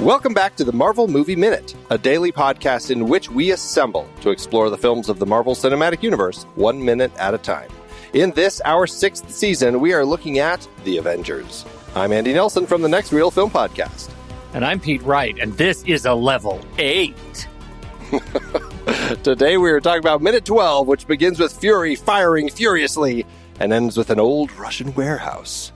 Welcome back to the Marvel Movie Minute, a daily podcast in which we assemble to explore the films of the Marvel Cinematic Universe 1 minute at a time. In this, our 6th season, we are looking at The Avengers. I'm Andy Nelson from the Next Reel Film Podcast. And I'm Pete Wright, and this is a level 8. Today we are talking about minute 12, which begins with Fury firing furiously and ends with an old Russian warehouse.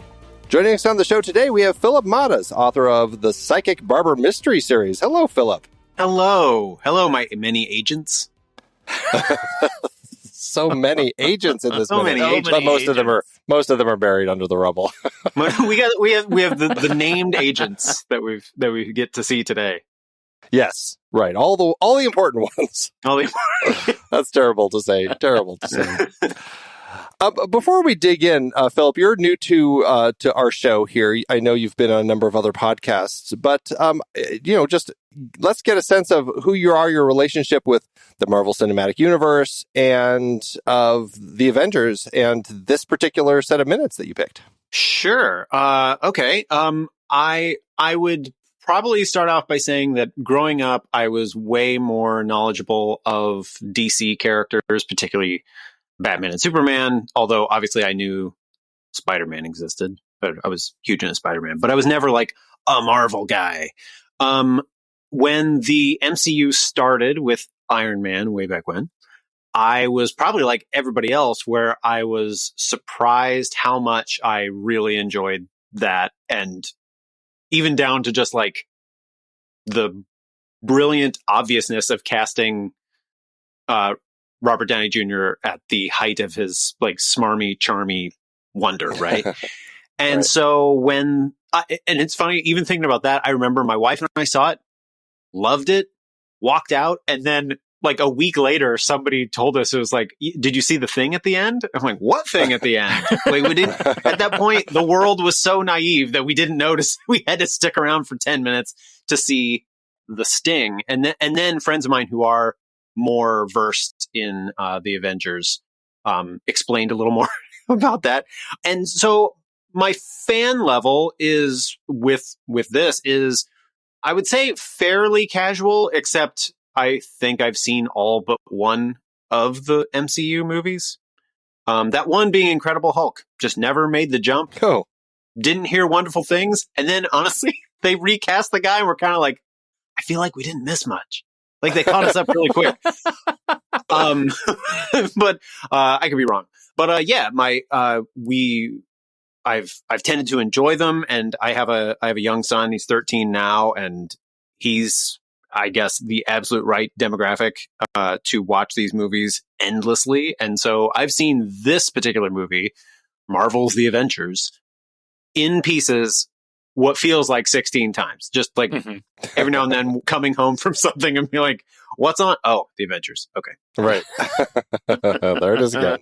Joining us on the show today, we have Phillip Mottaz, author of the Psychic Barber Mystery series. Hello, Phillip. Hello, my many agents. So many agents in this so minute. Many agents. But most of them are buried under the rubble. we have the named agents that we get to see today. Yes, right. All the important ones. That's terrible to say. Before we dig in, Phillip, you're new to our show here. I know you've been on a number of other podcasts, but just let's get a sense of who you are, your relationship with the Marvel Cinematic Universe, and of the Avengers, and this particular set of minutes that you picked. Sure. Okay. I would probably start off by saying that growing up, I was way more knowledgeable of DC characters, particularly Batman and Superman, although obviously I knew Spider-Man existed, but I was huge into Spider-Man, but I was never like a Marvel guy. When the MCU started with Iron Man way back when, I was probably like everybody else where I was surprised how much I really enjoyed that, and even down to just like the brilliant obviousness of casting Robert Downey Jr. at the height of his like smarmy, charmy wonder, right? And right. So and it's funny, even thinking about that, I remember my wife and I saw it, loved it, walked out, and then like a week later, somebody told us, it was like, did you see the thing at the end? I'm like, what thing at the end? Like, we didn't, at that point, the world was so naive that we didn't notice. We had to stick around for 10 minutes to see the sting. And then friends of mine who are more versed in the Avengers explained a little more about that. And so my fan level is with this is, I would say, fairly casual, except I think I've seen all but one of the MCU movies. That one being Incredible Hulk. Just never made the jump. Oh. Didn't hear wonderful things. And then, honestly, they recast the guy and we're kind of like, I feel like we didn't miss much. Like, they caught us up really quick. But I could be wrong. But I've tended to enjoy them, and I have a young son. He's 13 now, and he's, I guess, the absolute right demographic to watch these movies endlessly. And so I've seen this particular movie, Marvel's The Avengers, in pieces, what feels like 16 times. Just like every now and then coming home from something and be like, what's on? Oh, The Avengers. Okay. Right. There it is again.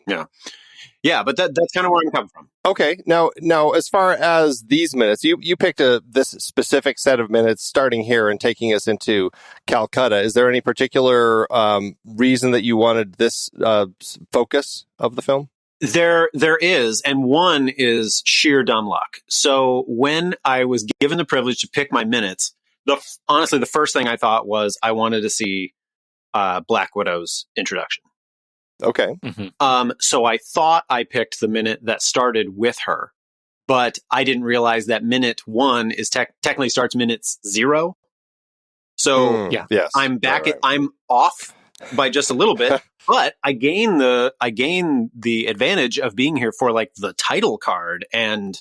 Yeah, but that's kind of where I'm coming from. Okay. Now, as far as these minutes, you picked this specific set of minutes starting here and taking us into Calcutta. Is there any particular reason that you wanted this focus of the film? There is, and one is sheer dumb luck. So when I was given the privilege to pick my minutes, honestly, the first thing I thought was I wanted to see Black Widow's introduction. Okay. So I thought I picked the minute that started with her, but I didn't realize that minute 1 is technically starts minutes 0. So yes, I'm back. Right. I'm off by just a little bit, but I gain the advantage of being here for like the title card and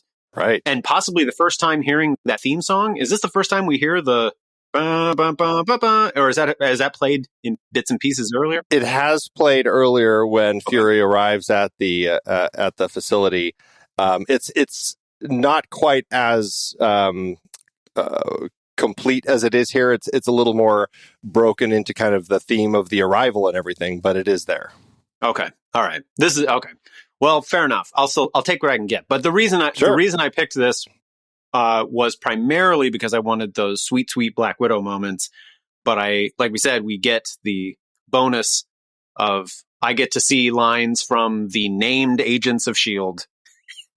possibly the first time hearing that theme song. Is this the first time we hear the ba, ba, ba, ba, ba, or is that played in bits and pieces earlier? It has played earlier when Fury arrives at the facility. It's not quite as complete as it is here. It's a little more broken into kind of the theme of the arrival and everything, but it is there. Okay. All right. This is okay. Well, fair enough. I'll take what I can get. But the reason I picked this was primarily because I wanted those sweet, sweet Black Widow moments. But like we said, we get the bonus of I get to see lines from the named agents of S.H.I.E.L.D.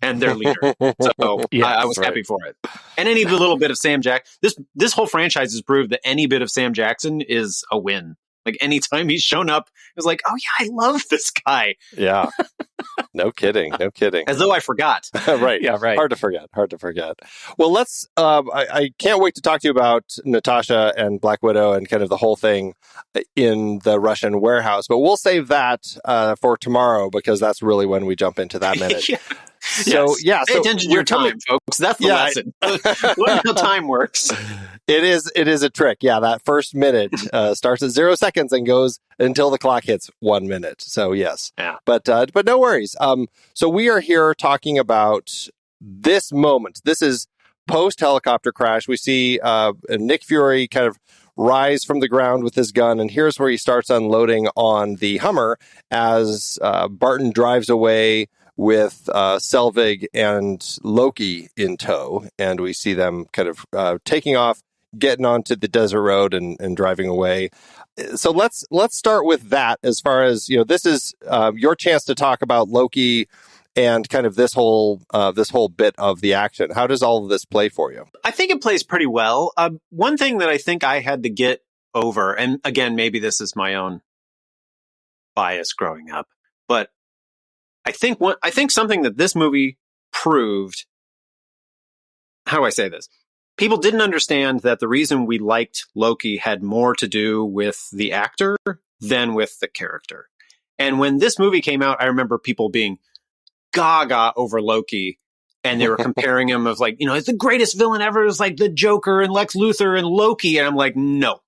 and their leader. So Yes, I was happy for it. And any little bit of Sam this whole franchise has proved that any bit of Sam Jackson is a win. Like anytime he's shown up, it's like, oh yeah, I love this guy. Yeah. No kidding. No kidding. As though I forgot. Right. Yeah, right. Hard to forget. Well, let's, I can't wait to talk to you about Natasha and Black Widow and kind of the whole thing in the Russian warehouse, but we'll save that for tomorrow because that's really when we jump into that minute. Yeah. So, yes. Pay attention to your time, folks. That's the lesson. Learn how time works. It is a trick. Yeah, that first minute starts at 0 seconds and goes until the clock hits 1 minute. So yes, yeah. But no worries. So we are here talking about this moment. This is post helicopter crash. We see Nick Fury kind of rise from the ground with his gun, and here's where he starts unloading on the Hummer as Barton drives away with Selvig and Loki in tow, and we see them kind of taking off, getting onto the desert road and driving away. So let's start with that. As far as this is your chance to talk about Loki and kind of this whole bit of the action. How does all of this play for you? I think it plays pretty well. One thing that I think I had to get over, and again, maybe this is my own bias growing up, but I think something that this movie proved. How do I say this? People didn't understand that the reason we liked Loki had more to do with the actor than with the character. And when this movie came out, I remember people being gaga over Loki, and they were comparing him of like, it's the greatest villain ever. It's like the Joker and Lex Luthor and Loki. And I'm like, no,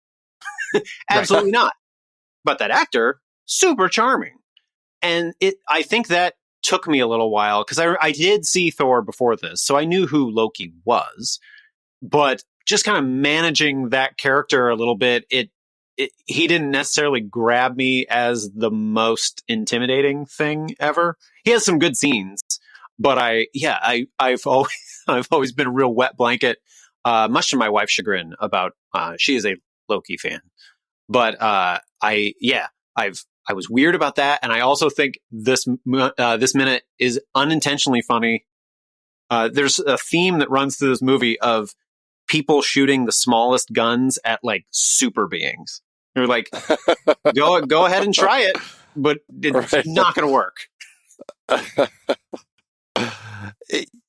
absolutely not. But that actor, super charming. And I think that took me a little while because I did see Thor before this, so I knew who Loki was. But just kind of managing that character a little bit, he didn't necessarily grab me as the most intimidating thing ever. He has some good scenes, but I've always been a real wet blanket, much to my wife's chagrin. About she is a Loki fan, but I was weird about that, and I also think this minute is unintentionally funny. There's a theme that runs through this movie of people shooting the smallest guns at like super beings. They're like, go ahead and try it, but it's not going to work.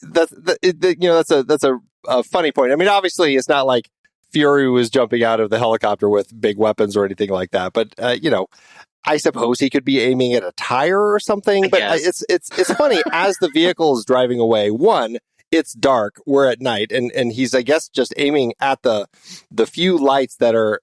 That's a funny point. I mean, obviously, it's not like Fury was jumping out of the helicopter with big weapons or anything like that, but I suppose he could be aiming at a tire or something. But it's funny as the vehicle is driving away. One, it's dark. We're at night, and he's, I guess, just aiming at the few lights that are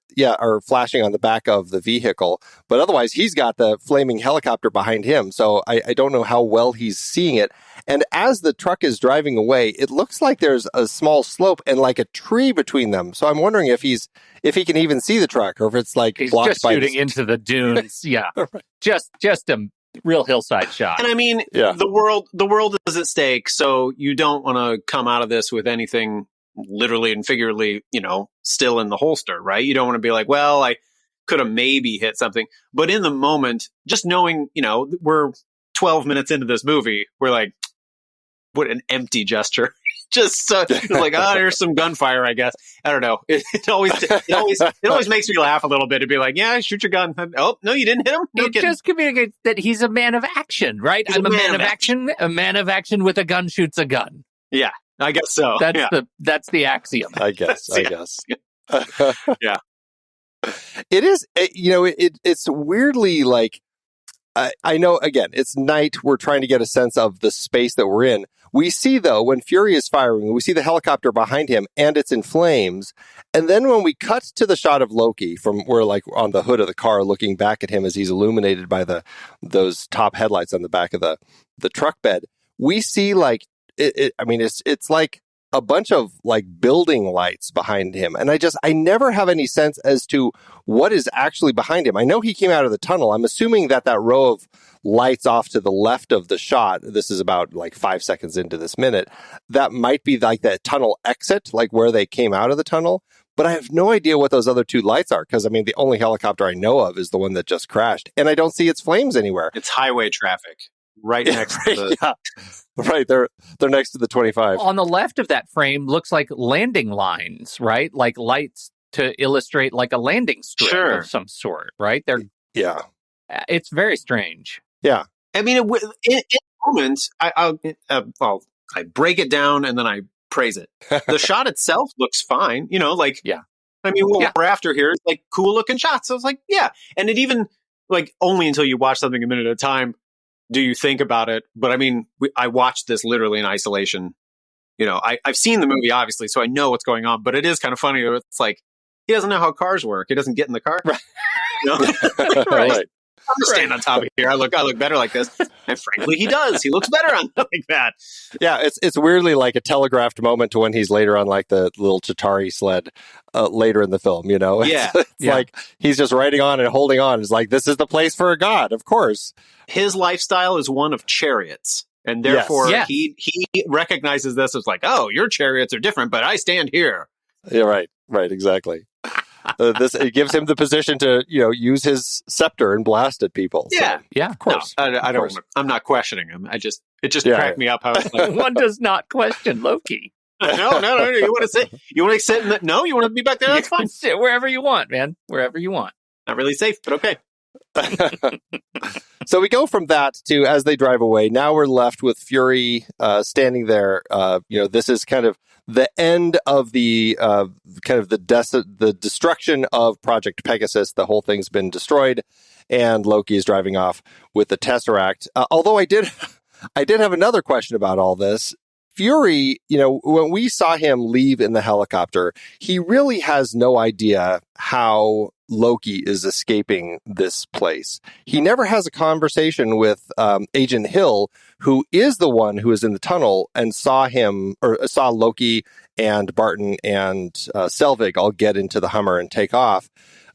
flashing on the back of the vehicle. But otherwise, he's got the flaming helicopter behind him. So I don't know how well he's seeing it. And as the truck is driving away, it looks like there's a small slope and like a tree between them. So I'm wondering if he can even see the truck, or if it's like he's blocked just by shooting into the dunes. Yeah, just a real hillside shot. And I mean, the world is at stake, so you don't want to come out of this with anything literally and figuratively, still in the holster, right? You don't want to be like, well, I could have maybe hit something. But in the moment, just knowing, we're 12 minutes into this movie, we're like, what an empty gesture. Just like, there's some gunfire, I guess. I don't know. It always makes me laugh a little bit to be like, yeah, shoot your gun. Oh, no, you didn't hit him? No it just communicates that he's a man of action, right? I'm a man of action. A man of action with a gun shoots a gun. Yeah, I guess so. That's the axiom. I guess. Yeah. It is, it's weirdly like, I know, again, it's night. We're trying to get a sense of the space that we're in. We see, though, when Fury is firing, we see the helicopter behind him and it's in flames. And then when we cut to the shot of Loki we're like on the hood of the car looking back at him as he's illuminated by those top headlights on the back of the truck bed, we see like, it's like a bunch of like building lights behind him. And I never have any sense as to what is actually behind him. I know he came out of the tunnel. I'm assuming that row of lights off to the left of the shot, this is about like 5 seconds into this minute, that might be like that tunnel exit, like where they came out of the tunnel. But I have no idea what those other two lights are, because the only helicopter I know of is the one that just crashed, and I don't see its flames anywhere. It's highway traffic. right next to the... Yeah. Right, they're next to the 25. On the left of that frame looks like landing lines, right? Like lights to illustrate like a landing strip of some sort, right? Yeah. It's very strange. Yeah. I mean, in moments, I break it down and then I praise it. The shot itself looks fine, Yeah. I mean, what we're after here is like cool looking shots. So it's like, yeah. And it even, like, only until you watch something a minute at a time do you think about it. But I mean, I watched this literally in isolation. I've seen the movie, obviously, so I know what's going on. But it is kind of funny. It's like, he doesn't know how cars work. He doesn't get in the car. Right. Right. I'm gonna stand on top of here. I look better like this. And frankly, he does. He looks better on like that. Yeah, it's weirdly like a telegraphed moment to when he's later on like the little Chitauri sled later in the film, Yeah. It's like he's just riding on and holding on. It's like, this is the place for a god, of course. His lifestyle is one of chariots. And therefore, Yes. he recognizes this as like, oh, your chariots are different, but I stand here. Yeah, right, exactly. It gives him the position to, use his scepter and blast at people. Yeah, so, Yeah. of course. No, I don't. I'm not questioning him. It just cracked me up how it's like, One does not question Loki. no. You want to sit? You want to sit in the? No, you want to be back there? That's You can fine. sit wherever you want, man. Wherever you want. Not really safe, but okay. So we go from that to, as they drive away, now we're left with Fury standing there. This is kind of the end of the the destruction of Project Pegasus. The whole thing's been destroyed, and Loki is driving off with the Tesseract. Although I did have another question about all this. Fury, when we saw him leave in the helicopter, he really has no idea how Loki is escaping this place. He never has a conversation with Agent Hill, who is the one who is in the tunnel and saw Loki and Barton and Selvig all get into the Hummer and take off.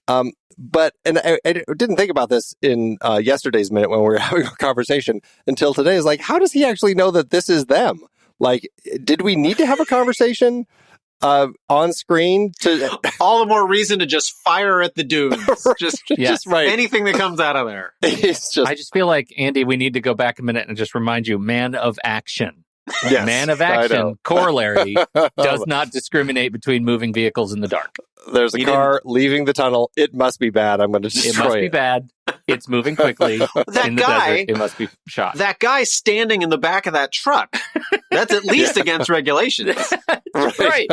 But I didn't think about this in yesterday's minute when we were having a conversation until today. Is like, how does he actually know that this is them? Like, did we need to have a conversation on screen to all the more reason to just fire at the dudes? Just right. Anything that comes out of there. I just feel like, Andy, we need to go back a minute and just remind you, man of action. Yes, man of action, corollary, does not discriminate between moving vehicles in the dark. There's a car leaving the tunnel. It must be bad. I'm going to destroy it. It must be bad. It's moving quickly. That in the guy, desert, it must be shot. That guy standing in the back of that truck, that's at least against regulations. Right.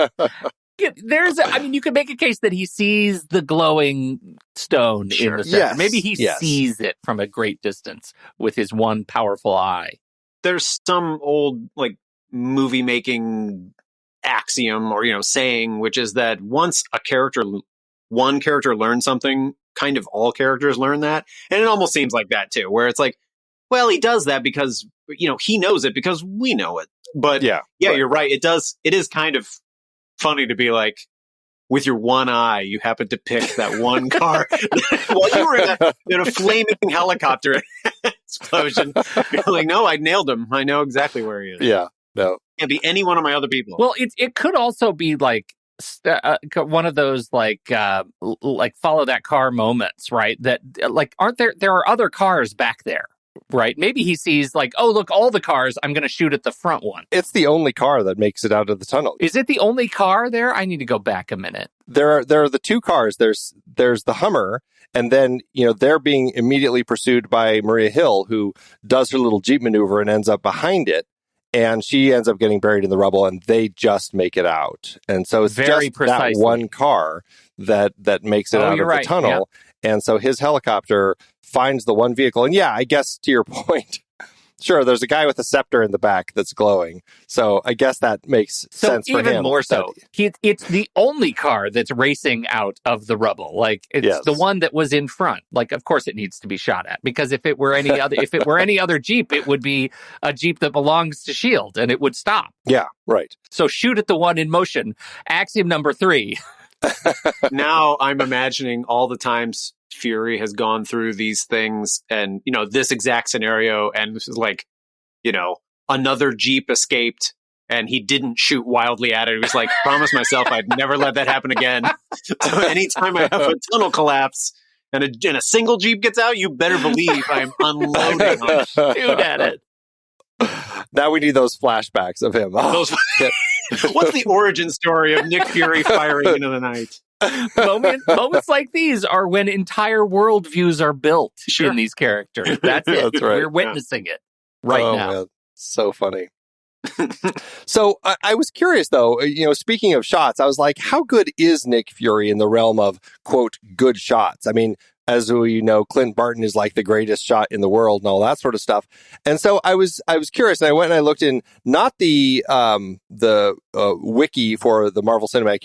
You could make a case that he sees the glowing stone in the center. Yes. Maybe he sees it from a great distance with his one powerful eye. There's some old movie making axiom or saying, which is that once one character learns something, kind of all characters learn that. And it almost seems like that too, where it's like, well, he does that because he knows it because we know it. But right. You're right. It is kind of funny to be like, with your one eye, you happen to pick that one car while you were in a flaming helicopter explosion. You're like, no, I nailed him. I know exactly where he is. Yeah, no. Can't be any one of my other people. Well, it could also be like one of those like follow that car moments, right? That aren't there are other cars back there. Right. Maybe he sees like, oh, look, all the cars. I'm going to shoot at the front one. It's the only car that makes it out of the tunnel. Is it the only car there? I need to go back a minute. There are the two cars. There's the Hummer, and then they're being immediately pursued by Maria Hill, who does her little Jeep maneuver and ends up behind it, and she ends up getting buried in the rubble, and they just make it out. And so it's very just precisely that one car that makes it out of the tunnel. Yeah. And so his helicopter finds the one vehicle. And I guess to your point, sure, there's a guy with a scepter in the back that's glowing. So I guess that makes sense for him. Even more so, it's the only car that's racing out of the rubble. Like, it's the one that was in front. Like, of course it needs to be shot at, because if it were any other Jeep, it would be a Jeep that belongs to S.H.I.E.L.D. and it would stop. Yeah, right. So shoot at the one in motion. Axiom number 3. Now I'm imagining all the times Fury has gone through these things and, this exact scenario, and this is like, another Jeep escaped and he didn't shoot wildly at it. He was like, promise myself I'd never let that happen again. So anytime I have a tunnel collapse, and a single Jeep gets out, you better believe I'm unloading on shoot at it. Now we need those flashbacks of him. Oh, what's the origin story of Nick Fury firing into the night? Moments like these are when entire worldviews are built in these characters. That's it. That's right. We're witnessing it now. Man. So funny. So I was curious, though, speaking of shots, I was like, how good is Nick Fury in the realm of, quote, good shots? I mean, as we know, Clint Barton is like the greatest shot in the world and all that sort of stuff. And so I was curious, and I went and I looked in not the wiki for the Marvel Cinematic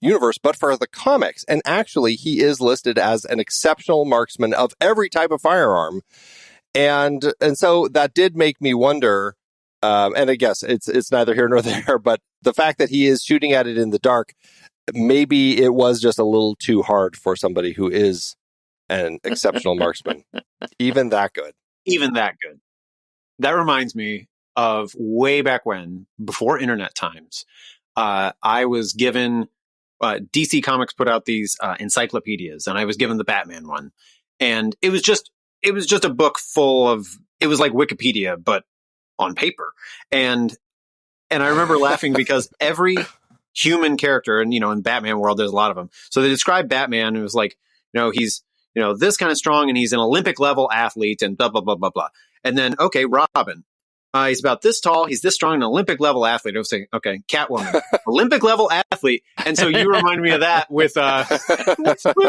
Universe, but for the comics. And actually, he is listed as an exceptional marksman of every type of firearm. And so that did make me wonder. And I guess it's neither here nor there, but the fact that he is shooting at it in the dark, maybe it was just a little too hard for somebody who is an exceptional marksman. Even that good. That reminds me of way back when, before internet times, I was given, DC Comics put out these encyclopedias, and I was given the Batman one. And it was just a book full of, it was like Wikipedia, but on paper. And I remember laughing because every human character, and, in Batman world, there's a lot of them. So they described Batman, and it was like, he's, this kind of strong, and he's an Olympic level athlete, and blah, blah, blah, blah, blah. And then, okay, Robin, he's about this tall, he's this strong, an Olympic level athlete. I was saying, okay, Catwoman, Olympic level athlete. And so you remind me of that with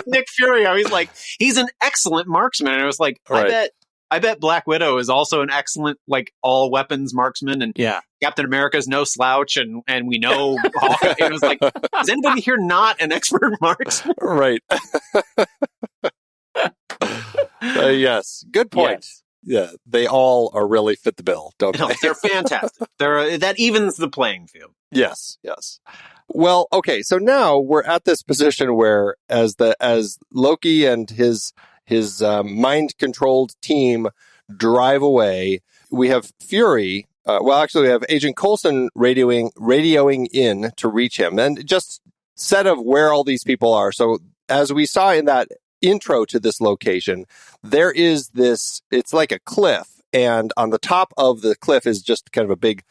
Nick Fury. I was like, he's an excellent marksman. And I was like, right. I bet Black Widow is also an excellent, like, all weapons marksman, and Captain America's no slouch, and we know Hawkeye. It was like, is anybody here not an expert marksman? Right. Yes. Good point. Yes. Yeah, they all are really fit the bill, don't they? They're fantastic. That evens the playing field. Yes. Well, okay, so now we're at this position where as Loki and his mind-controlled team drive away, we have Fury. We have Agent Coulson radioing in to reach him, and just set of where all these people are. So as we saw in that intro to this location, there is this, it's like a cliff, and on the top of the cliff is just kind of a big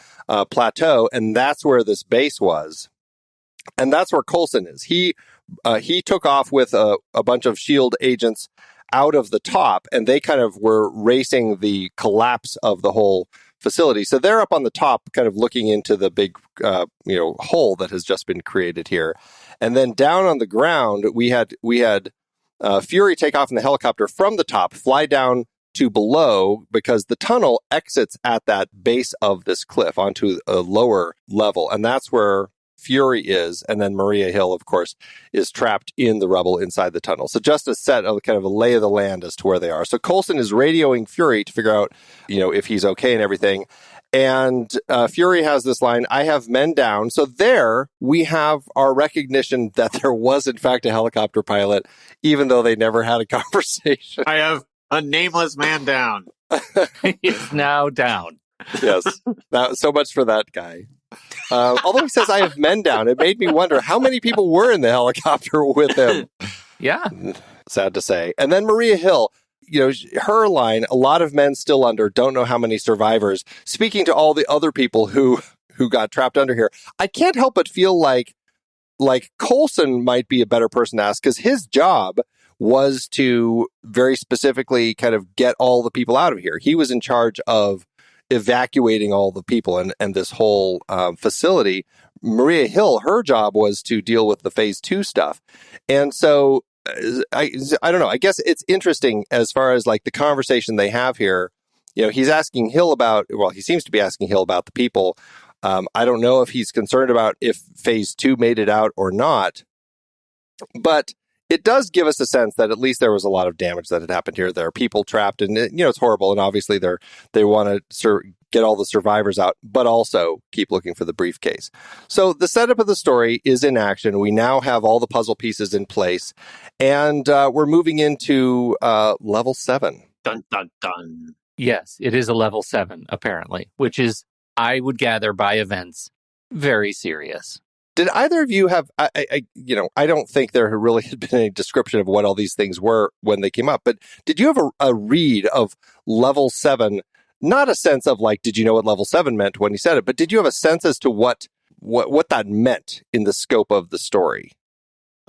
plateau, and that's where this base was. And that's where Coulson is. He took off with a bunch of S.H.I.E.L.D. agents out of the top, and they kind of were racing the collapse of the whole facility. So they're up on the top, kind of looking into the big, hole that has just been created here. And then down on the ground, we had Fury take off in the helicopter from the top, fly down to below, because the tunnel exits at that base of this cliff onto a lower level. And that's where Fury is. And then Maria Hill, of course, is trapped in the rubble inside the tunnel. So just a set of kind of a lay of the land as to where they are. So Coulson is radioing Fury to figure out, if he's okay and everything. And Fury has this line, "I have men down." So there we have our recognition that there was, in fact, a helicopter pilot, even though they never had a conversation. I have a nameless man down. He's now down. Yes. So much for that guy. Although he says, "I have men down," it made me wonder how many people were in the helicopter with him. Yeah. Sad to say. And then Maria Hill, her line, "A lot of men still under, don't know how many survivors," speaking to all the other people who got trapped under here. I can't help but feel like Coulson might be a better person to ask, because his job was to very specifically kind of get all the people out of here. He was in charge of evacuating all the people and this whole facility. Maria Hill, her job was to deal with the phase 2 stuff. And so I don't know. I guess it's interesting as far as like the conversation they have here. He's asking Hill he seems to be asking Hill about the people. I don't know if he's concerned about if phase 2 made it out or not, but it does give us a sense that at least there was a lot of damage that had happened here. There are people trapped, and it's horrible. And obviously they want to get all the survivors out, but also keep looking for the briefcase. So the setup of the story is in action. We now have all the puzzle pieces in place, and we're moving into level 7. Dun, dun, dun. Yes, it is a level 7, apparently, which is, I would gather by events, very serious. Did either of you have, I don't think there really had been any description of what all these things were when they came up, but did you have a read of level 7? Not a sense of like, did you know what level 7 meant when he said it, but did you have a sense as to what that meant in the scope of the story?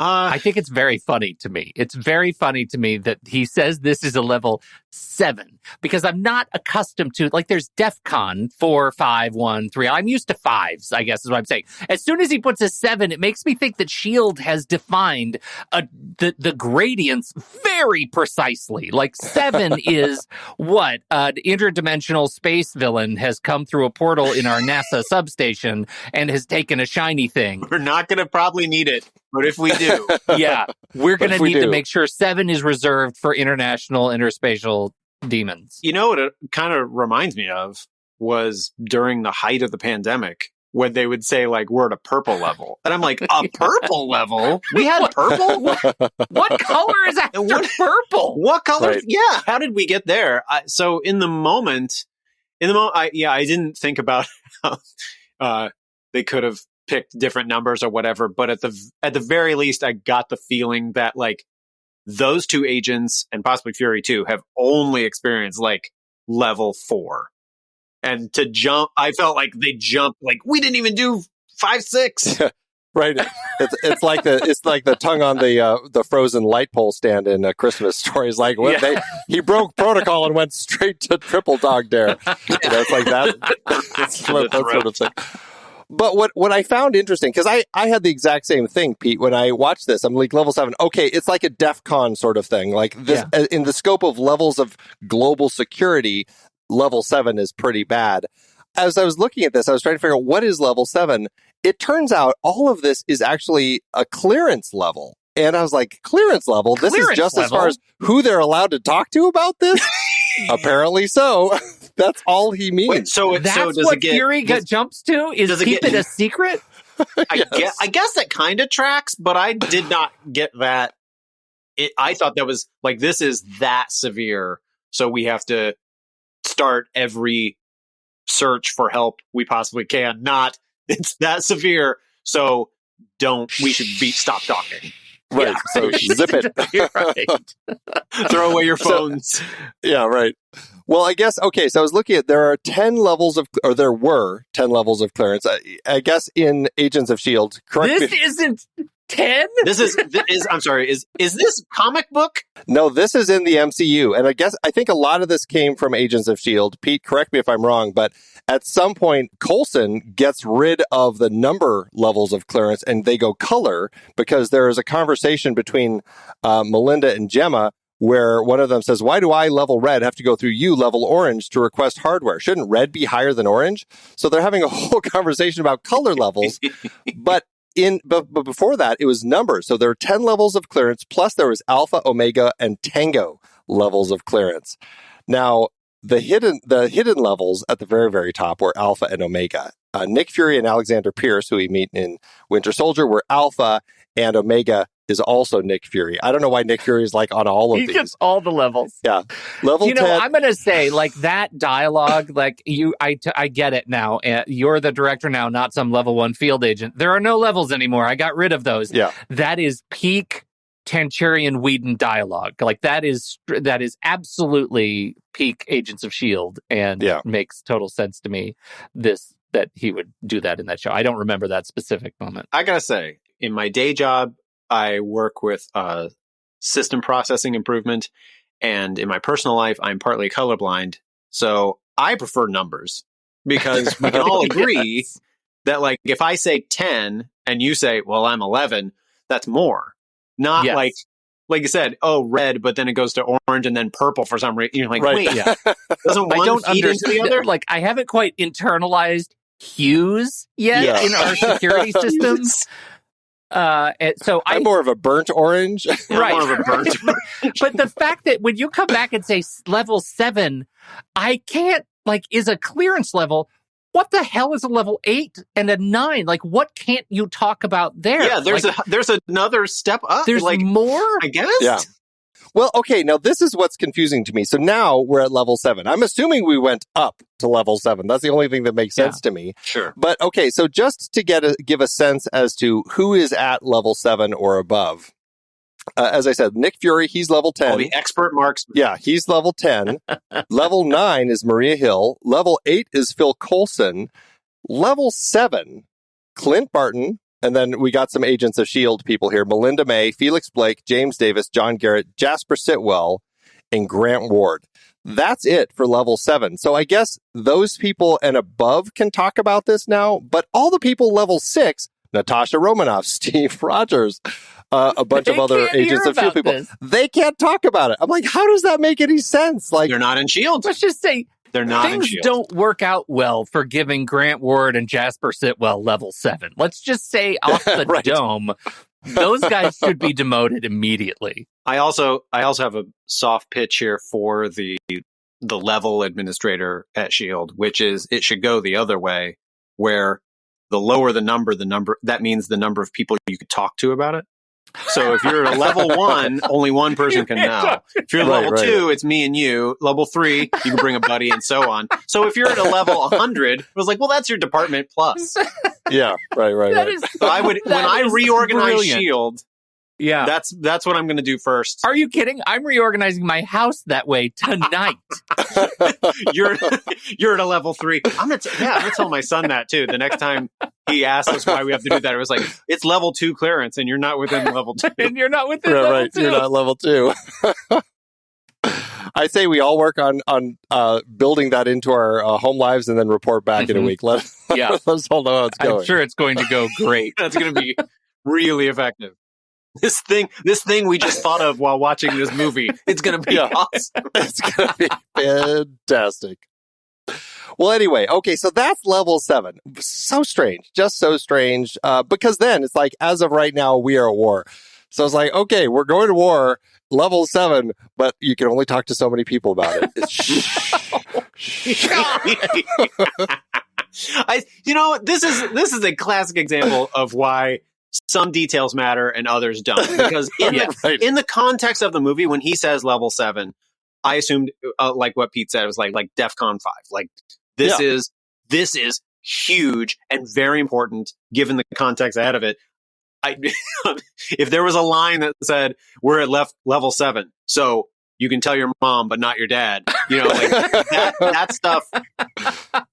I think it's very funny to me. It's very funny to me that he says this is a level 7 because I'm not accustomed to, like, there's DEF CON 4, 5, 1, 3. I'm used to 5s, I guess is what I'm saying. As soon as he puts a 7, it makes me think that S.H.I.E.L.D. has defined the gradients very precisely. Like 7 is what? An interdimensional space villain has come through a portal in our NASA substation and has taken a shiny thing. We're not going to probably need it, but if we do. Yeah, we're going to need to make sure 7 is reserved for international interspatial demons. You know what it kind of reminds me of was during the height of the pandemic when they would say, like, we're at a purple level. And I'm like, a purple level? We had purple? What color is after purple? What color? Right. Yeah, how did we get there? So in the moment, I didn't think about how they could have picked different numbers or whatever, but at the very least, I got the feeling that, like, those two agents and possibly Fury too have only experienced like level 4, and to jump, I felt like they jumped, like, we didn't even do 5, 6. Right. It's like the tongue on the frozen light pole stand in A Christmas Story. It's like he broke protocol and went straight to triple dog dare. It's like that. That sort of thing. But what I found interesting, because I had the exact same thing, Pete, when I watched this. I'm like, level 7, okay, it's like a DEF CON sort of thing. Like this, in the scope of levels of global security, level 7 is pretty bad. As I was looking at this, I was trying to figure out what is level 7. It turns out all of this is actually a clearance level. And I was like, clearance level? This is just as far as who they're allowed to talk to about this? Apparently so. That's all he means. Wait, that's does what Fury jumps to? Is keep it a secret? I guess that kind of tracks, but I did not get that. I thought that was like, this is that severe, so we have to start every search for help we possibly can. Not, it's that severe, so we should stop talking. Right. Yeah. So zip it. Right. Throw away your phones. Yeah, right. Well, I guess, okay, so I was looking at, there were 10 levels of clearance. I guess in Agents of S.H.I.E.L.D. This isn't 10? I'm sorry, is this comic book? No, this is in the MCU. And I think a lot of this came from Agents of S.H.I.E.L.D. Pete, correct me if I'm wrong, but at some point, Coulson gets rid of the number levels of clearance and they go color, because there is a conversation between Melinda and Gemma where one of them says, why do I, level red, have to go through you, level orange, to request hardware? Shouldn't red be higher than orange? So they're having a whole conversation about color levels. But before that, it was numbers. So there were 10 levels of clearance, plus there was Alpha, Omega, and Tango levels of clearance. Now, the hidden levels at the very, very top were Alpha and Omega. Nick Fury and Alexander Pierce, who we meet in Winter Soldier, were Alpha, and Omega is also Nick Fury. I don't know why Nick Fury is like on all of these. He gets all the levels. Yeah. Level 10. I'm going to say, like, that dialogue, like, I get it now. You're the director now, not some level 1 field agent. There are no levels anymore. I got rid of those. Yeah. That is peak Tancharian Whedon dialogue. Like, that is absolutely peak Agents of S.H.I.E.L.D. and makes total sense to me that he would do that in that show. I don't remember that specific moment. I gotta say, in my day job, I work with system processing improvement, and in my personal life, I'm partly colorblind, so I prefer numbers, because we can all agree that, like, if I say 10 and you say, well, I'm 11, that's more. Not like you said, oh, red, but then it goes to orange and then purple for some reason. You're like, wait, doesn't one feed into the other? Like, I haven't quite internalized hues yet in our security systems. So I'm more of a burnt orange. Right. More of a burnt But the fact that when you come back and say level 7, I can't, like, is a clearance level. What the hell is a level 8 and a 9? Like, what can't you talk about there? Yeah, there's another step up. There's, like, more? I guess. Yeah. Well, okay, now this is what's confusing to me. So now we're at level 7. I'm assuming we went up to level 7. That's the only thing that makes sense to me. Sure. But okay, so just to give a sense as to who is at level 7 or above. As I said, Nick Fury, he's level 10. Oh, the expert marksman. Yeah, he's level 10. Level 9 is Maria Hill. Level 8 is Phil Coulson. Level 7, Clint Barton. And then we got some Agents of S.H.I.E.L.D. people here. Melinda May, Felix Blake, James Davis, John Garrett, Jasper Sitwell, and Grant Ward. That's it for level 7. So I guess those people and above can talk about this now. But all the people level 6, Natasha Romanoff, Steve Rogers, a bunch of other Agents of S.H.I.E.L.D. people, they can't talk about it. I'm like, how does that make any sense? Like, they're not in S.H.I.E.L.D. Let's just say they're not in things S.H.I.E.L.D. don't work out well for giving Grant Ward and Jasper Sitwell level 7. Let's just say off the Right. dome, those guys should be demoted immediately. I also have a soft pitch here for the level administrator at S.H.I.E.L.D., which is it should go the other way, where the lower the number, that means the number of people you could talk to about it. So if you're at a level 1, only one person can know. If you're level 2, it's me and you. Level 3, you can bring a buddy and so on. So if you're at a level 100, it was like, well, that's your department plus. Yeah, right. So I would, when I reorganize S.H.I.E.L.D., yeah, that's what I'm going to do first. Are you kidding? I'm reorganizing my house that way tonight. You're at a level 3. I'm gonna tell my son that too. The next time he asks us why we have to do that, it was like, it's level 2 clearance, and you're not within level 2. And you're not within level 2. You're not level 2. I say we all work on building that into our home lives and then report back in a week. Let's all know how it's going. I'm sure it's going to go great. That's going to be really effective. This thing we just thought of while watching this movie, it's going to be awesome. It's going to be fantastic. Well, anyway, okay, so that's level 7. So strange, just so strange, because then it's like, as of right now, we are at war. So it's like, okay, we're going to war, level 7, but you can only talk to so many people about it. This is a classic example of why some details matter and others don't. Because in the context of the movie, when he says level 7, I assumed, like what Pete said, it was like DEFCON 5. Like, this is huge and very important given the context ahead of it. If there was a line that said, we're at level 7, so you can tell your mom, but not your dad, like that stuff,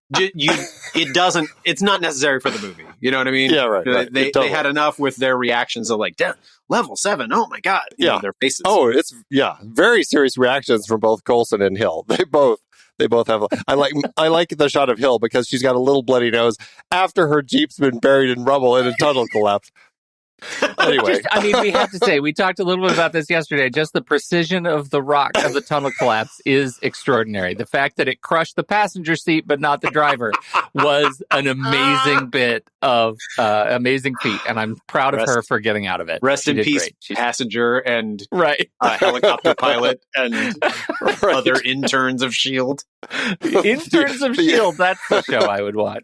it's not necessary for the movie. You know what I mean? Yeah, right. They had enough with their reactions of like, level 7, oh my God. Their faces. Oh, it's, very serious reactions from both Coulson and Hill. They both have. I like the shot of Hill because she's got a little bloody nose after her Jeep's been buried in rubble and a tunnel collapsed. Anyway, we have to say, we talked a little bit about this yesterday. Just the precision of the rock of the tunnel collapse is extraordinary. The fact that it crushed the passenger seat but not the driver was an amazing bit of amazing feat, and I'm proud of her for getting out of it. Rest in peace, passenger and helicopter pilot and other interns of S.H.I.E.L.D. Interns of S.H.I.E.L.D. That's the show I would watch.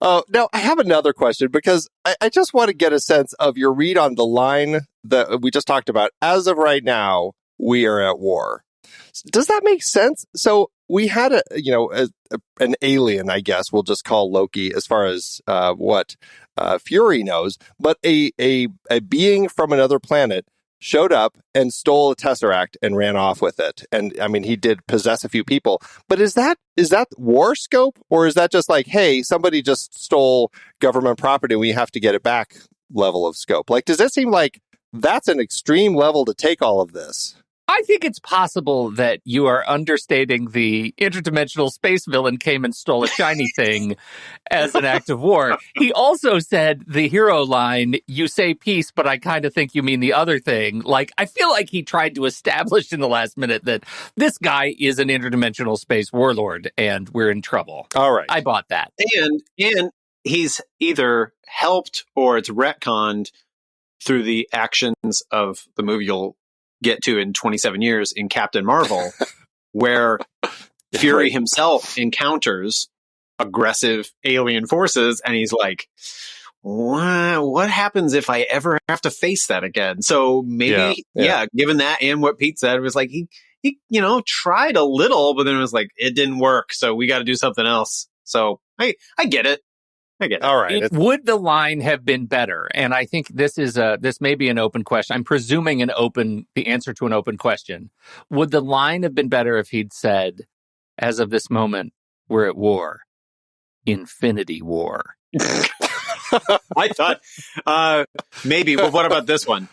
Now, I have another question because I just want to get a sense of your read on the line that we just talked about. As of right now, we are at war. Does that make sense? So we had an alien, I guess we'll just call Loki, as far as what Fury knows, but a being from another planet showed up and stole a Tesseract and ran off with it. And I mean, he did possess a few people. But is that war scope? Or is that just like, hey, somebody just stole government property, we have to get it back level of scope? Like, does it seem like that's an extreme level to take all of this? I think it's possible that you are understating the interdimensional space villain came and stole a shiny thing as an act of war. He also said the hero line, you say peace, but I kind of think you mean the other thing. Like, I feel like he tried to establish in the last minute that this guy is an interdimensional space warlord and we're in trouble. All right. I bought that. And he's either helped or it's retconned through the actions of the movie you'll get to in 27 years in Captain Marvel, where Fury himself encounters aggressive alien forces and he's like, what happens if I ever have to face that again? So maybe, given that and what Pete said, it was like, he tried a little, but then it was like, it didn't work. So we got to do something else. So I get it. All right. Would the line have been better? And I think this may be an open question. I'm presuming the answer to an open question. Would the line have been better if he'd said, as of this moment, we're at war, Infinity War? I thought maybe. Well, what about this one?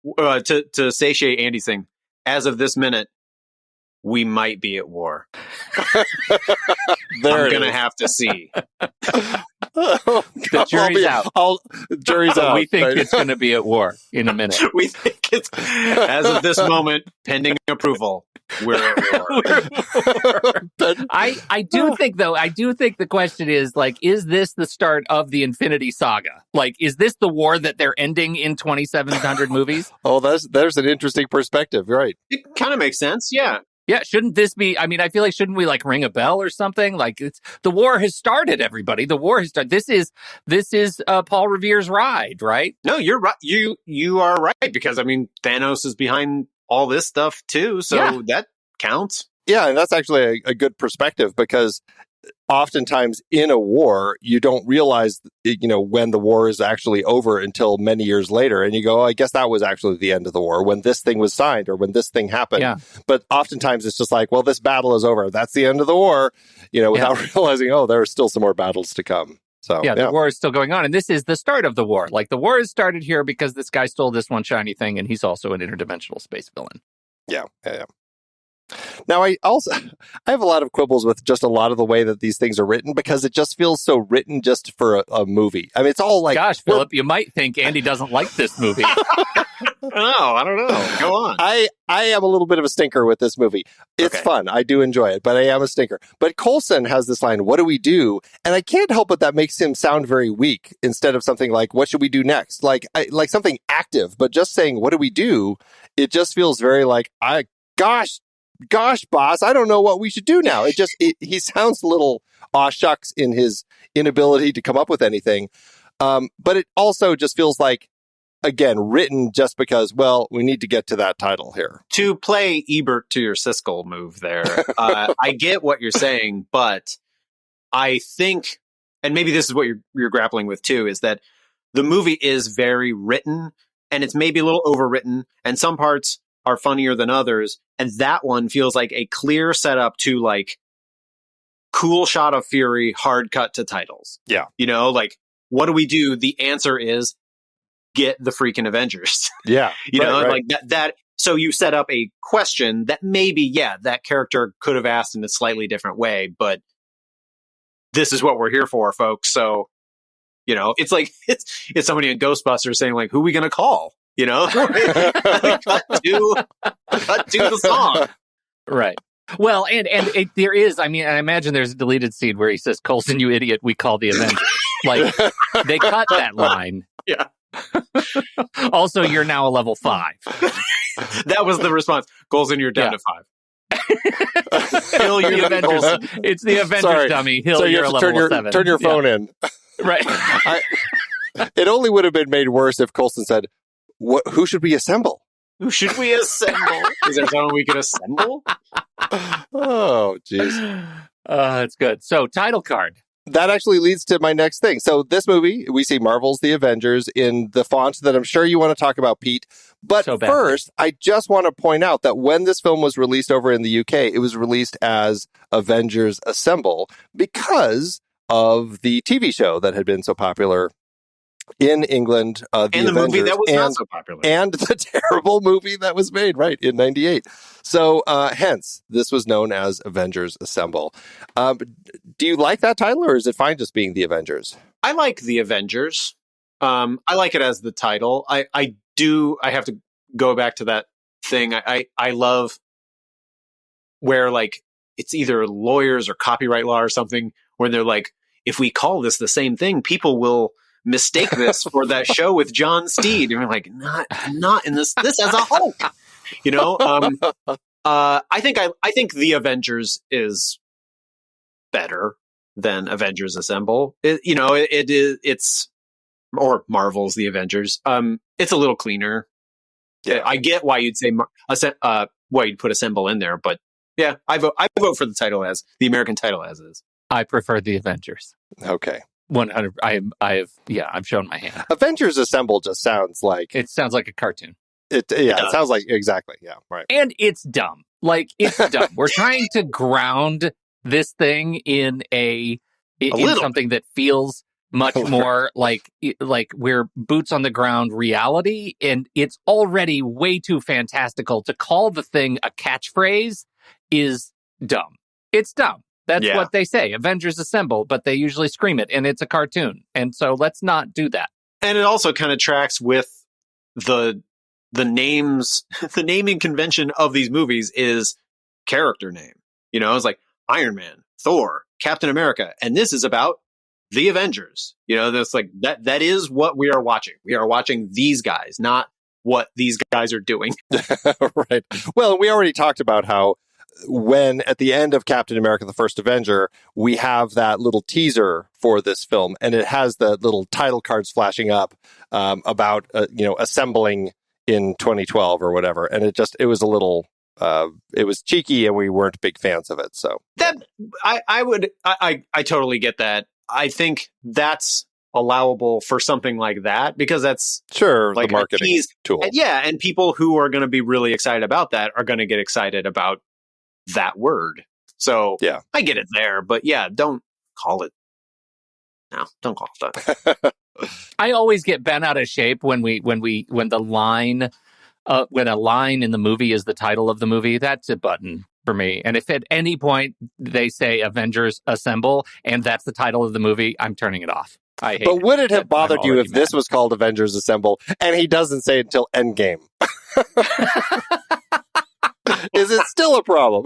To satiate Andy's thing, as of this minute, we might be at war. I'm going to have to see. The jury's out. Jury's out. We think it's going to be at war in a minute. We think it's, as of this moment, pending approval, we're at war. I do think the question is, like, is this the start of the Infinity Saga? Like, is this the war that they're ending in 2,700 movies? Oh, there's an interesting perspective, right? It kind of makes sense, yeah. Yeah, shouldn't this be, I mean, I feel like, shouldn't we like ring a bell or something? Like, the war has started, everybody. The war has started. This is Paul Revere's ride, right? No, you're right. You are right, because I mean, Thanos is behind all this stuff too, so that counts. Yeah, and that's actually a good perspective, because oftentimes in a war, you don't realize, when the war is actually over until many years later. And you go, I guess that was actually the end of the war, when this thing was signed or when this thing happened. Yeah. But oftentimes it's just like, well, this battle is over. That's the end of the war, without realizing, there are still some more battles to come. So the war is still going on. And this is the start of the war. Like, the war has started here because this guy stole this one shiny thing, and he's also an interdimensional space villain. Yeah. Now, I have a lot of quibbles with just a lot of the way that these things are written, because it just feels so written just for a movie. I mean, it's all like... Gosh, Philip, you might think Andy doesn't like this movie. I don't know. Go on. I am a little bit of a stinker with this movie. It's fun. I do enjoy it, but I am a stinker. But Coulson has this line, what do we do? And I can't help but that makes him sound very weak, instead of something like, what should we do next? Like something active, but just saying, what do we do? It just feels very like, gosh, boss, I don't know what we should do now. He sounds a little aw shucks in his inability to come up with anything. But it also just feels like, again, written just because, well, we need to get to that title here. To play Ebert to your Siskel move there, I get what you're saying, but I think, and maybe this is what you're grappling with too, is that the movie is very written, and it's maybe a little overwritten, and some parts are funnier than others, and that one feels like a clear setup to, like, cool shot of fury, hard cut to titles. Yeah. Like, what do we do? The answer is get the freaking Avengers. Yeah. Like that. So you set up a question that maybe, that character could have asked in a slightly different way, but this is what we're here for, folks. So, it's like, it's somebody in Ghostbusters saying, like, who are we going to call? cut to the song. Right. Well, and there is, I mean, I imagine there's a deleted scene where he says, Coulson, you idiot, we call the Avengers. Like, they cut that line. Yeah. Also, you're now a level 5. That was the response. Coulson, you're down to 5. Hill, you're the Avengers. It's the Avengers dummy. Hill, you're a level 7. Turn your phone in. Right. It only would have been made worse if Coulson said, who should we assemble? Who should we assemble? Is there someone we could assemble? Oh, jeez. That's good. So, title card. That actually leads to my next thing. So this movie, we see Marvel's The Avengers in the font that I'm sure you want to talk about, Pete. But first, I just want to point out that when this film was released over in the UK, it was released as Avengers Assemble because of the TV show that had been so popular in England, and the Avengers, movie that was not so popular, and the terrible movie that was made in '98. So, hence, this was known as Avengers Assemble. Do you like that title, or is it fine just being the Avengers? I like the Avengers. I like it as the title. I do. I have to go back to that thing. I love where, like, it's either lawyers or copyright law or something, where they're like, if we call this the same thing, people will mistake this for that show with John Steed. And we're like, not in this as a Hulk. I think the Avengers is better than Avengers Assemble. It's or Marvel's The Avengers. It's a little cleaner. Yeah. I get why you'd say why you'd put assemble in there, but yeah, I vote for the title as the American title as is. I prefer The Avengers. Okay. 100. I've shown my hand. Avengers Assemble just sounds like it sounds like a cartoon. It sounds like exactly. Yeah, right. And it's dumb. Like it's dumb. We're trying to ground this thing in something that feels much more like we're boots on the ground reality, and it's already way too fantastical. To call the thing a catchphrase is dumb. It's dumb. That's what they say. Avengers Assemble, but they usually scream it, and it's a cartoon. And so let's not do that. And it also kind of tracks with the names, the naming convention of these movies is character name. You know, it's like Iron Man, Thor, Captain America, and this is about the Avengers. You know, that's like that is what we are watching. We are watching these guys, not what these guys are doing. Right. Well, we already talked about how when at the end of Captain America, the First Avenger, we have that little teaser for this film, and it has the little title cards flashing up about, assembling in 2012 or whatever. And it was a little, it was cheeky, and we weren't big fans of it. So that I totally get that. I think that's allowable for something like that because that's like the marketing tool. And people who are going to be really excited about that are going to get excited about that word. So I get it there, but don't call it. No, don't call it that. I always get bent out of shape when a line in the movie is the title of the movie. That's a button for me. And if at any point they say Avengers Assemble and that's the title of the movie, I'm turning it off. I hate But would it have bothered you if this was called Avengers Assemble and he doesn't say it until Endgame? Is it still a problem?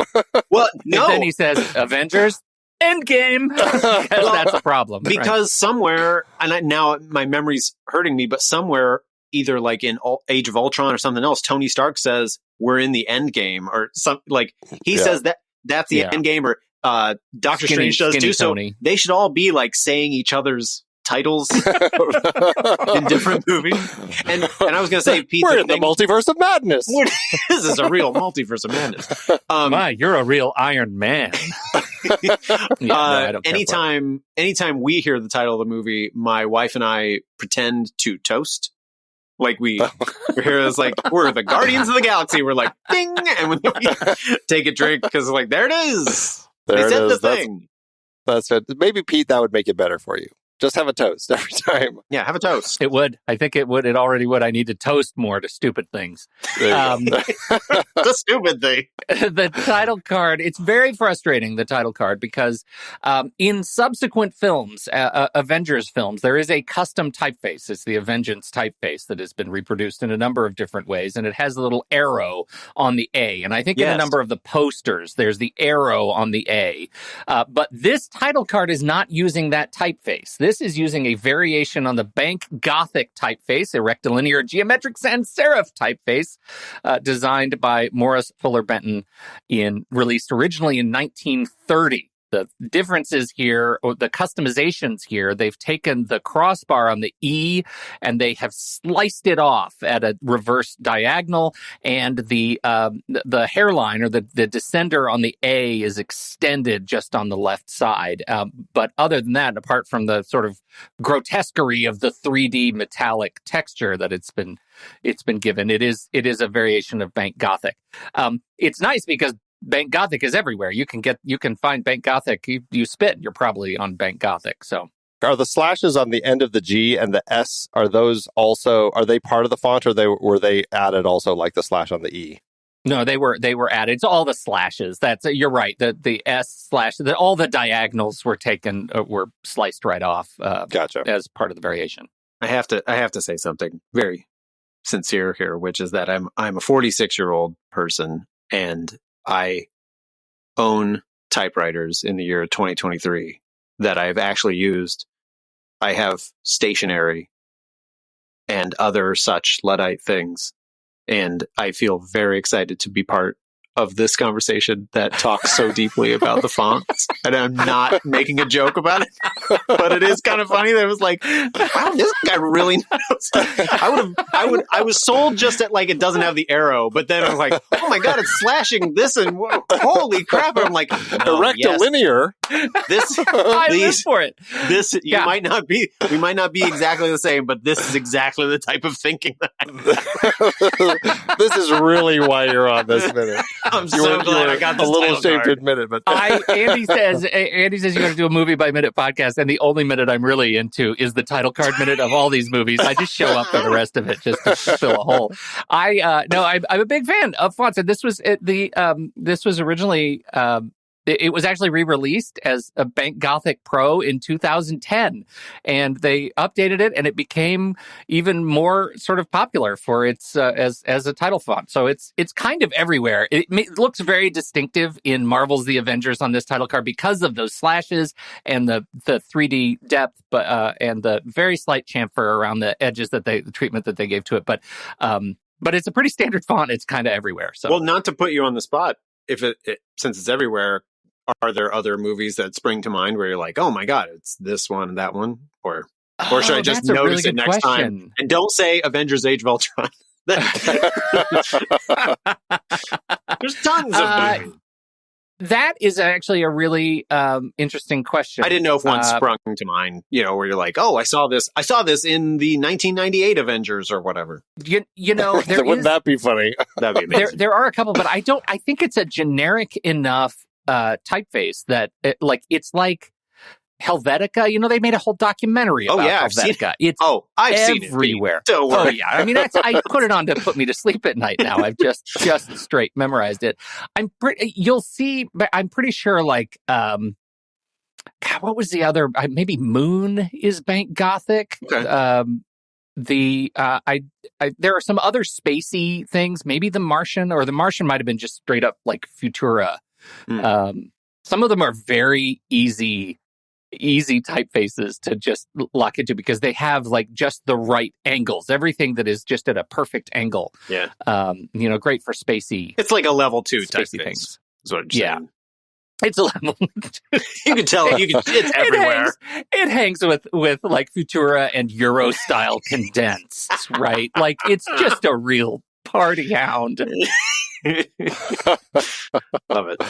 Well, no. And then he says Avengers Endgame. Because that's a problem. Because somewhere, and now my memory's hurting me, but somewhere, either like in Age of Ultron or something else, Tony Stark says we're in the end game, or something like he says that's the end game, or Doctor Strange does too. Tony. So they should all be like saying each other's titles in different movies. And I was going to say, Pete, we're in the multiverse of madness. This is a real multiverse of madness. You're a real Iron Man. Anytime we hear the title of the movie, my wife and I pretend to toast. Like we're here as like, we're the Guardians of the Galaxy. We're like, ding. And when we take a drink, because like, there it is. There they it is. The thing. That's it. Maybe, Pete, that would make it better for you. Just have a toast every time. Yeah, have a toast. It would. I think it would. It already would. I need to toast more to stupid things. The stupid thing. The title card, it's very frustrating, the title card, because in subsequent films, Avengers films, there is a custom typeface. It's the Avengers typeface that has been reproduced in a number of different ways, and it has a little arrow on the A. And I think in a number of the posters, there's the arrow on the A. But this title card is not using that typeface. This is using a variation on the Bank Gothic typeface, a rectilinear geometric sans serif typeface designed by Morris Fuller Benton, released originally in 1930. The differences here, or the customizations here, they've taken the crossbar on the E and they have sliced it off at a reverse diagonal, and the hairline, or the descender on the A, is extended just on the left side. But other than that, apart from the sort of grotesquerie of the 3D metallic texture that it's been given, it is a variation of Bank Gothic. It's nice because Bank Gothic is everywhere. You can find Bank Gothic. You spit, you're probably on Bank Gothic. So, are the slashes on the end of the G and the S, are they part of the font, or were they added also, like the slash on the E? No, they were added. So all the slashes. You're right. The S slash, all the diagonals were taken, were sliced right off. Gotcha. As part of the variation. I have to say something very sincere here, which is that I'm a 46-year-old person, and I own typewriters in the year 2023 that I've actually used. I have stationery and other such Luddite things, and I feel very excited to be part of this conversation that talks so deeply about the fonts, and I'm not making a joke about it, but it is kind of funny that it was like, wow, this guy really knows. I was sold just at like, it doesn't have the arrow, but then I was like, oh my God, it's slashing this, and holy crap. And I'm like, rectilinear. This, I live for it. This, we might not be exactly the same, but this is exactly the type of thinking that this is really why you're on this minute. I'm so glad I got this a little ashamed card to admit it, but Andy says you're going to do a movie by minute podcast, and the only minute I'm really into is the title card minute of all these movies. I just show up for the rest of it just to fill a hole. I'm a big fan of fonts, and this was originally. It was actually re-released as a Bank Gothic Pro in 2010, and they updated it, and it became even more sort of popular for its as a title font. So it's kind of everywhere. It looks very distinctive in Marvel's The Avengers on this title card because of those slashes and the 3D depth, and the very slight chamfer around the edges the treatment that they gave to it. But it's a pretty standard font. It's kind of everywhere. So, well, not to put you on the spot, if since it's everywhere. Are there other movies that spring to mind where you're like, oh my God, it's this one and that one? Or should I just notice really it next time? And don't say Avengers Age of Ultron. There's tons of movies. That is actually a really interesting question. I didn't know if one sprung to mind, where you're like, oh, I saw this in the 1998 Avengers or whatever. Wouldn't that be funny? That'd be amazing. There are a couple, but I think it's a generic enough typeface that it's like Helvetica. They made a whole documentary about Helvetica. I've seen it everywhere. Don't worry. Oh yeah, I mean I put it on to put me to sleep at night. Now I've just straight memorized it. You'll see. I'm pretty sure like God, what was the other? Maybe Moon is Bank Gothic. Okay. There are some other spacey things. Maybe The Martian might have been just straight up like Futura. Some of them are very easy typefaces to just lock into because they have like just the right angles. Everything that is just at a perfect angle. Yeah. Great for spacey. It's like a level 2 typeface. Things. Is what you're saying. It's a level. You can tell it's everywhere. It hangs with like Futura and Euro style condensed, right? Like it's just a real party hound. Love it.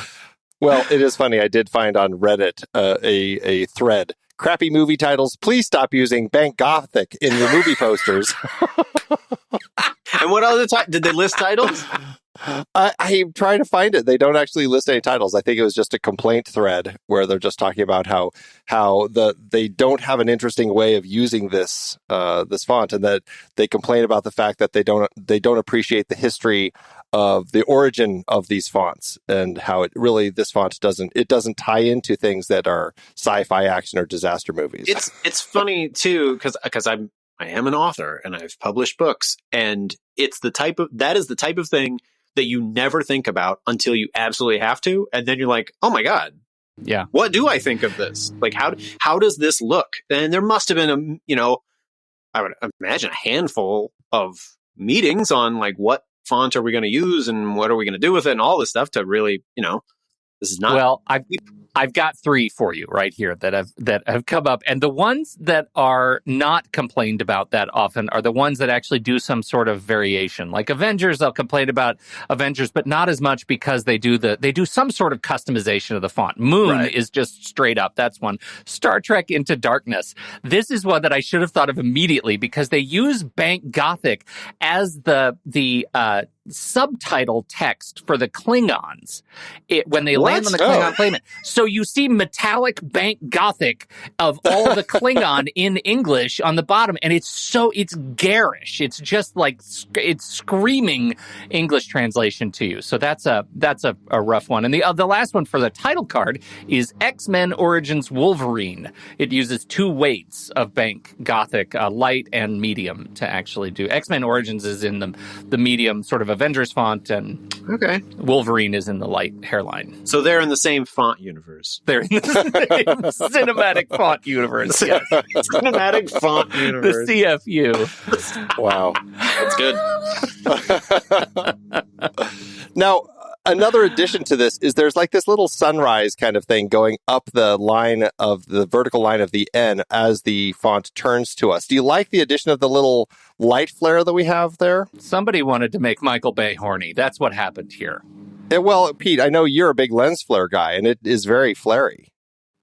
Well, it is funny. I did find on Reddit a thread. Crappy movie titles. Please stop using Bank Gothic in your movie posters. And what other did they list titles? I'm trying to find it. They don't actually list any titles. I think it was just a complaint thread where they're just talking about how they don't have an interesting way of using this font, and that they complain about the fact that they don't appreciate the history of the origin of these fonts and how this font doesn't tie into things that are sci-fi, action, or disaster movies. It's funny too because I am an author and I've published books, and it's the type of thing that you never think about until you absolutely have to, and then you're like, oh my God, yeah, what do I think of this? Like how does this look? And there must have been I would imagine a handful of meetings on like what font are we going to use and what are we going to do with it and all this stuff to really this is not well. I've got 3 for you right here that have come up, and the ones that are not complained about that often are the ones that actually do some sort of variation. Like Avengers, they'll complain about Avengers, but not as much because they do some sort of customization of the font. Moon is just straight up. That's one. Star Trek Into Darkness. This is one that I should have thought of immediately because they use Bank Gothic as the subtitle text for the Klingons when they land on the Klingon planet. So you see metallic Bank Gothic of all the Klingon in English on the bottom, and it's garish. It's just like it's screaming English translation to you. So that's a rough one. And the last one for the title card is X-Men Origins Wolverine. It uses 2 weights of Bank Gothic, light and medium, to actually do. X-Men Origins is in the medium sort of Avengers font, and Wolverine is in the light hairline. So they're in the same font universe. They're in the same cinematic font universe. Yes. Cinematic font universe. The CFU. Wow. That's good. Now, another addition to this is there's like this little sunrise kind of thing going up the vertical line of the N as the font turns to us. Do you like the addition of the little light flare that we have there? Somebody wanted to make Michael Bay horny. That's what happened here. Well, Pete, I know you're a big lens flare guy, and it is very flary.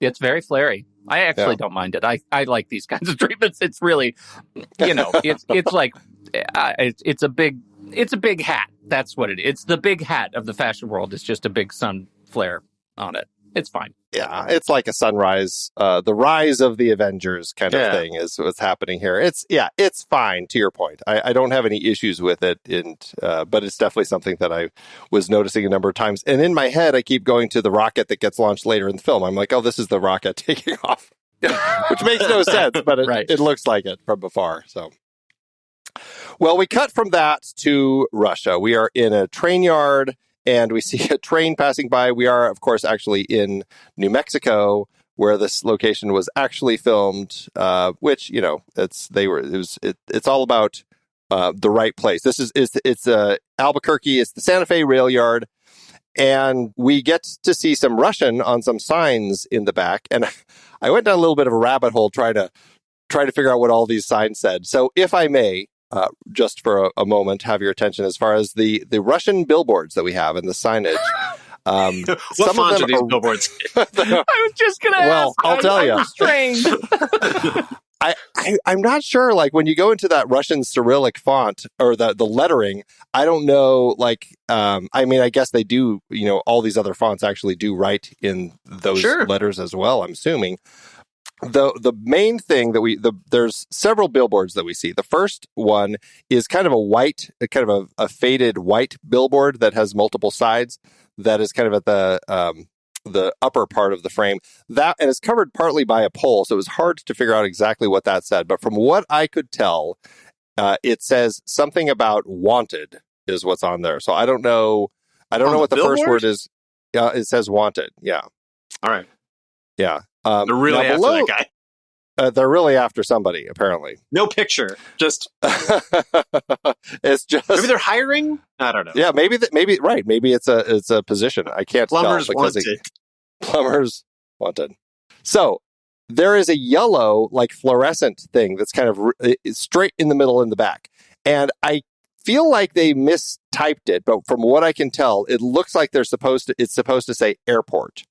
It's very flary. I actually don't mind it. I like these kinds of treatments. It's really, it's like it's a big hat. That's what it is. It's the big hat of the fashion world. It's just a big sun flare on it. It's fine. Yeah, it's like a sunrise, the rise of the Avengers kind of thing is what's happening here. It's fine, to your point. I don't have any issues with it, but it's definitely something that I was noticing a number of times. And in my head, I keep going to the rocket that gets launched later in the film. I'm like, oh, this is the rocket taking off, which makes no sense, but it looks like it from afar. So, well, we cut from that to Russia. We are in a train yard, and we see a train passing by. We are, of course, actually in New Mexico, where this location was actually filmed. Which it's all about the right place. It's Albuquerque. It's the Santa Fe rail yard, and we get to see some Russian on some signs in the back. And I went down a little bit of a rabbit hole trying to figure out what all these signs said. So, if I may, just for a moment, have your attention as far as the Russian billboards that we have and the signage. What font are these billboards? I was just going to ask. Well, I'll tell you. I'm not sure, like, when you go into that Russian Cyrillic font or the lettering, I don't know, like, I guess they do, all these other fonts actually do write in those letters as well, I'm assuming. The main thing that there's several billboards that we see. The first one is kind of a faded white billboard that has multiple sides. That is kind of at the upper part of the frame. And it's covered partly by a pole, so it was hard to figure out exactly what that said. But from what I could tell, it says something about wanted is what's on there. So I don't know. What the first word is. It says wanted. Yeah. All right. Yeah. They're really after that guy. They're really after somebody, apparently. No picture. Just it's just maybe they're hiring. I don't know. Yeah, maybe right. Maybe it's a position. I can't Plumbers tell wanted. Plumbers wanted. So there is a yellow, like, fluorescent thing that's kind of straight in the middle in the back, and I feel like they mistyped it. But from what I can tell, it looks like it's supposed to say airport.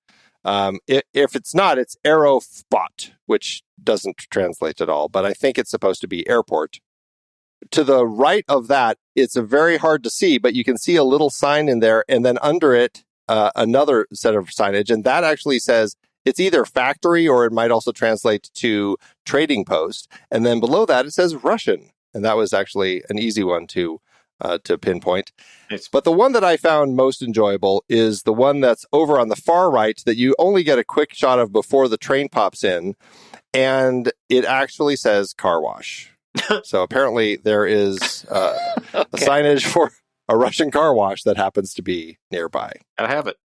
If it's not, it's Aerofbot, which doesn't translate at all, but I think it's supposed to be airport. To the right of that, it's very hard to see, but you can see a little sign in there, and then under it, another set of signage, and that actually says it's either factory or it might also translate to trading post. And then below that, it says Russian, and that was actually an easy one to pinpoint. But the one that I found most enjoyable is the one that's over on the far right that you only get a quick shot of before the train pops in, and it actually says car wash. So apparently there is a signage for a Russian car wash that happens to be nearby. I have it.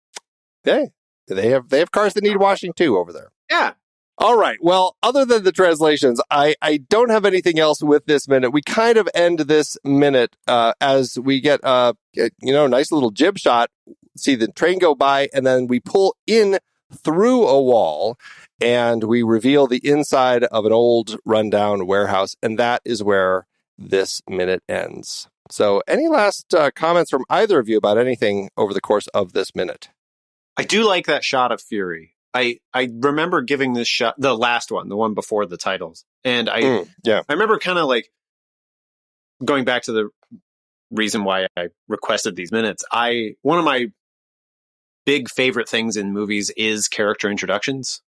Yeah, they have cars that need washing too over there. Yeah. All right. Well, other than the translations, I don't have anything else with this minute. We kind of end this minute as we get nice little jib shot, see the train go by, and then we pull in through a wall and we reveal the inside of an old rundown warehouse. And that is where this minute ends. So any last comments from either of you about anything over the course of this minute? I do like that shot of Fury. I remember giving this shot, the last one, the one before the titles. And I remember kind of like going back to the reason why I requested these minutes. One of my big favorite things in movies is character introductions.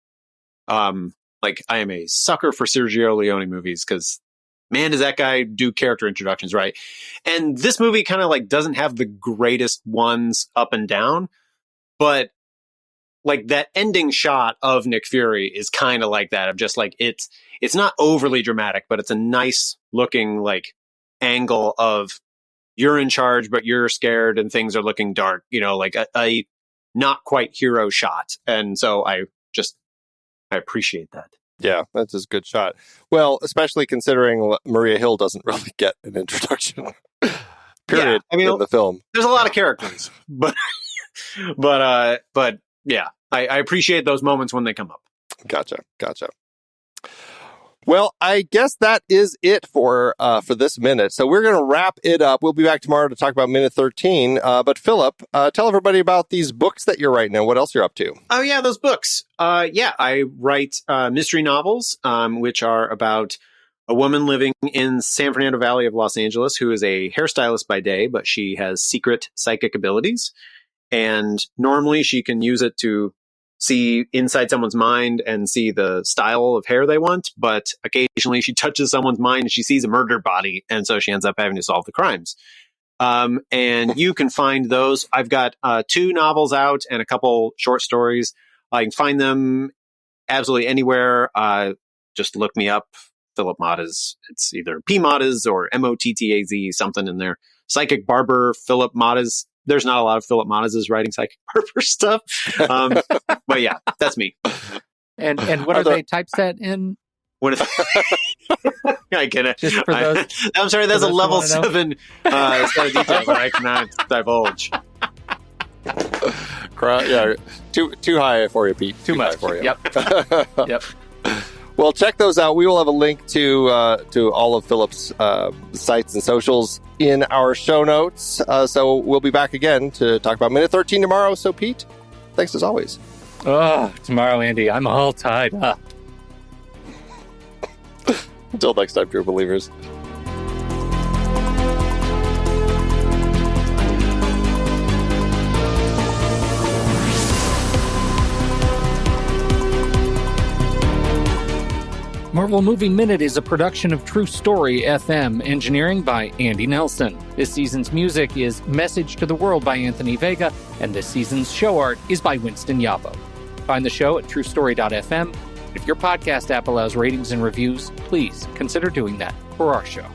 Like, I am a sucker for Sergio Leone movies because, man, does that guy do character introductions right. And this movie kind of like doesn't have the greatest ones up and down, but like that ending shot of Nick Fury is kind of like that, of just like, it's not overly dramatic, but it's a nice looking like angle of you're in charge, but you're scared and things are looking dark, like a not quite hero shot. And so I appreciate that. Yeah, that's a good shot. Well, especially considering Maria Hill doesn't really get an introduction, period, in the film. There's a lot of characters, but But yeah, I appreciate those moments when they come up. Gotcha. Well, I guess that is it for this minute. So we're going to wrap it up. We'll be back tomorrow to talk about minute 13. But Phillip, tell everybody about these books that you're writing and what else you're up to. Oh, yeah, those books. I write mystery novels, which are about a woman living in San Fernando Valley of Los Angeles who is a hairstylist by day, but she has secret psychic abilities. And normally she can use it to see inside someone's mind and see the style of hair they want. But occasionally she touches someone's mind and she sees a murdered body. And so she ends up having to solve the crimes. And you can find those. I've got 2 novels out and a couple short stories. I can find them absolutely anywhere. Just look me up, Phillip Mottaz. It's either P Mottaz or Mottaz, something in there. Psychic Barber, Phillip Mottaz. There's not a lot of Phillip Mottaz's writing Psychic Barber stuff. But yeah, that's me. And what are they typeset in? What are I get it. Just for those. I'm sorry, that's a level 7 set of details that I cannot divulge. Yeah, too high for you, Pete. Too much for you. Yep. Well, check those out. We will have a link to all of Phillip's sites and socials in our show notes. So we'll be back again to talk about minute 13 tomorrow. So, Pete, thanks as always. Tomorrow, Andy, I'm all tied up. Until next time, true believers. Marvel Movie Minute is a production of True Story FM, engineering by Andy Nelson. This season's music is Message to the World by Anthony Vega, and this season's show art is by Winston Yabo. Find the show at truestory.fm. If your podcast app allows ratings and reviews, please consider doing that for our show.